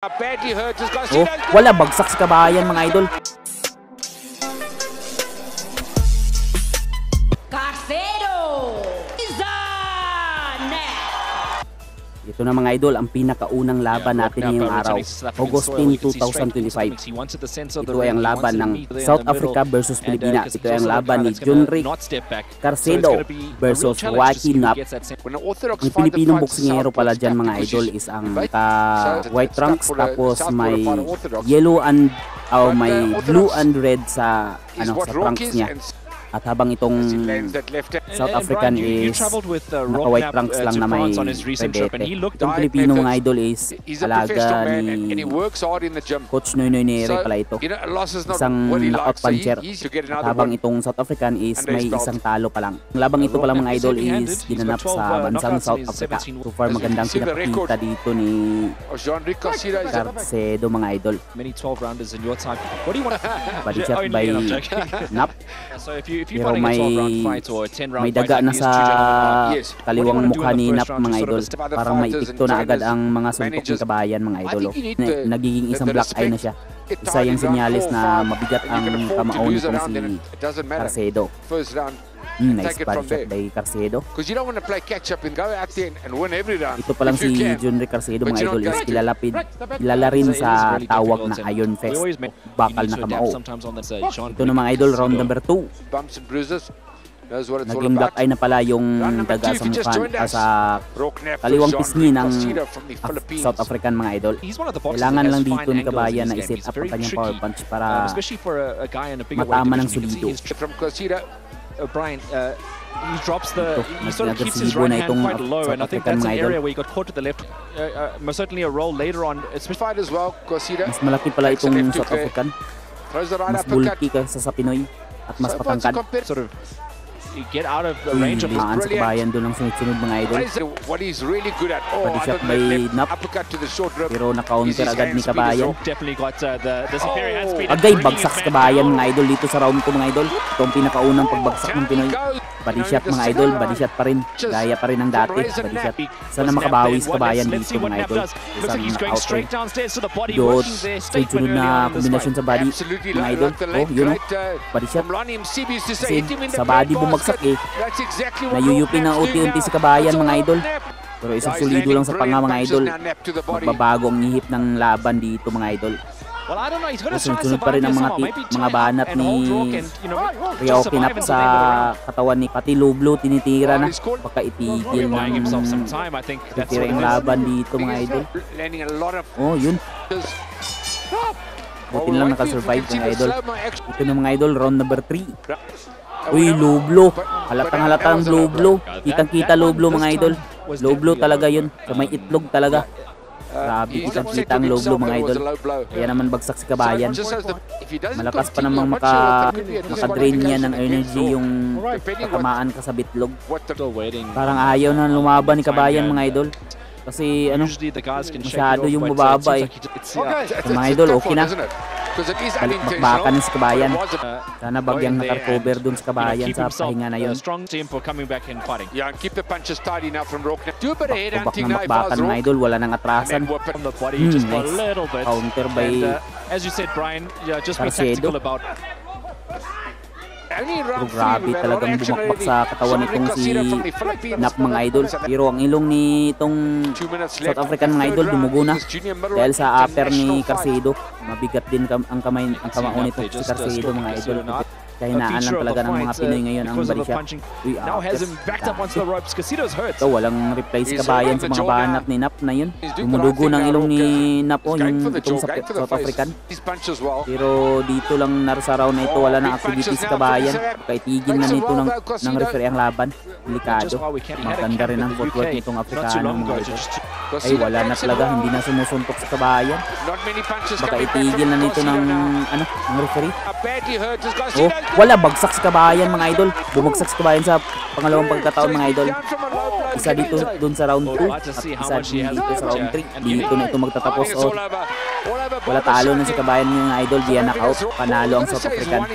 Oh, wala, bagsak sa kabayan mga idol. Ito na mga idol, ang pinakaunang laban natin ngayong araw, August 10, 2025. Ito ay ang laban ng South Africa versus Pilipinas. Ito ay ang laban ni Junrick Carcedo versus Joaquin Knapp. Ang Pilipinong boksingero pala dyan mga idol is ang white trunks, tapos may yellow and may blue and red sa sa trunks niya. At habang itong South African is naka-white trunks lang na may rebete. Itong Pilipino mga idol is alaga ni Coach Noynoy Neri pala ito. Isang knockout puncher. At habang itong South African is may isang talo pa lang. Ang labang ito pala mga idol is ginanap sa bansang South Africa. So far magandang pinapakita dito ni Carcedo mga idol. Body shot by Knapp. Pero may daga na sa kaliwang mukha ni Knapp mga idol. Parang may epekto na agad ang mga suntok ng kabayan mga idol. Nagiging isang black eye na siya. Isa yung sinyalis na mabigat ang kamao nitong si Carcedo. Nice body shot by Carcedo. Ito pa lang si Junrick Carcedo mga idol is kilala rin sa tawag na Iron Fist, bakal na kamao. Ito na mga idol, round number 2. Naging black eye na pala yung daga sa mukha sa kaliwang pisngi ng South African mga idol. Kailangan lang dito ni kabayan na i-set up ang kanyang power punch para matama ng solido. Brian, he drops the. He sort of keeps his na right hand quite low, and I think that's an area idol. where he got caught to the left. Certainly a roll later on. Mas malaki pala itong South African. Mas bulky kaysa sa Pinoy at mas patangkad. Sort of get out of the range of his sa kabayan doon ang sunod-sunod mga idol. Body shot by Knapp. Pero na-counter agad ni kabayan. Agay, bagsak sa kabayan mga idol dito sa round 2 mga idol. Ito ang pinakaunang pagbagsak ng Pinoy. Body shot mga idol, body shot pa rin. Gaya pa rin ng dati, body shot. Sana makabawi sa kabayan dito mga idol. Isang outright. Dot, sunod na kombinasyon sa body mga idol. Oh, yun o. Body shot. Kasi sa body bumagsak eh. Nayuyupi na unti-unti si kabayan mga idol. Pero isang solido lang sa panga mga idol. Magbabago ang ihip ng laban dito mga idol. Sunod pa rin ang mga banat ni Joaquin Knapp sa katawan ni pati low blow tinitira na. Baka itigil ng titira yung laban dito mga idol. Oh yun. Buti lang nakasurvive mga idol. Ito na mga idol, round number 3. Uy, low blow. Halatang low blow. Kitang-kita low blow mga idol. Low blow talaga yun. So may itlog talaga. Grabe, kitang-kita ang low blow mga idol. Kaya naman bagsak si kabayan. Malakas pa namang makadrain niya ng energy yung katamaan ka sa bitlog. Parang ayaw na lumaban ni kabayan mga idol. Kasi ano, masyado yung mababa eh. Mga idol, okay na. Bakbakan na si kabayan. Sana bagyang nakarcover dun sa kabayan sa pahinga na yun. Bakbakan mga idol, wala nang atrasan. Nice. Counter by Carcedo. Pero grabe talagang bumakbak sa katawan nitong si Knapp mga idol. Pero ang ilong ni itong South African mga idol dumugo na dahil sa upper ni Carcedo. Mabigat din ang kamao nito si Carcedo mga idol. Kahinaan lang talaga ng mga Pinoy ngayon ang body shot. Uy, ito, walang reply si kabayan sa mga banat ni Knapp na yun. Dumudugo ng ilong ni Knapp yung itong South African. Pero dito lang sa round na ito, wala nang activity si kabayan. Kaitigil na nito ng referee ang laban. Delikado. Maganda rin ang footwork nitong Afrikano mga idol. Ay, wala na talaga. Hindi na sumusuntok sa kabayan. Baka itigil na nito ng referee. Oh, wala, bagsak sa kabayan mga idol. Bumagsak sa kabayan sa pangalawang pagkataon mga idol. Isa dito dun sa round 2 at isa dito sa round 3. Dito na ito magtatapos. Oh, wala, talo na si kabayan mga idol. Diyan knockout. Panalo ang South African.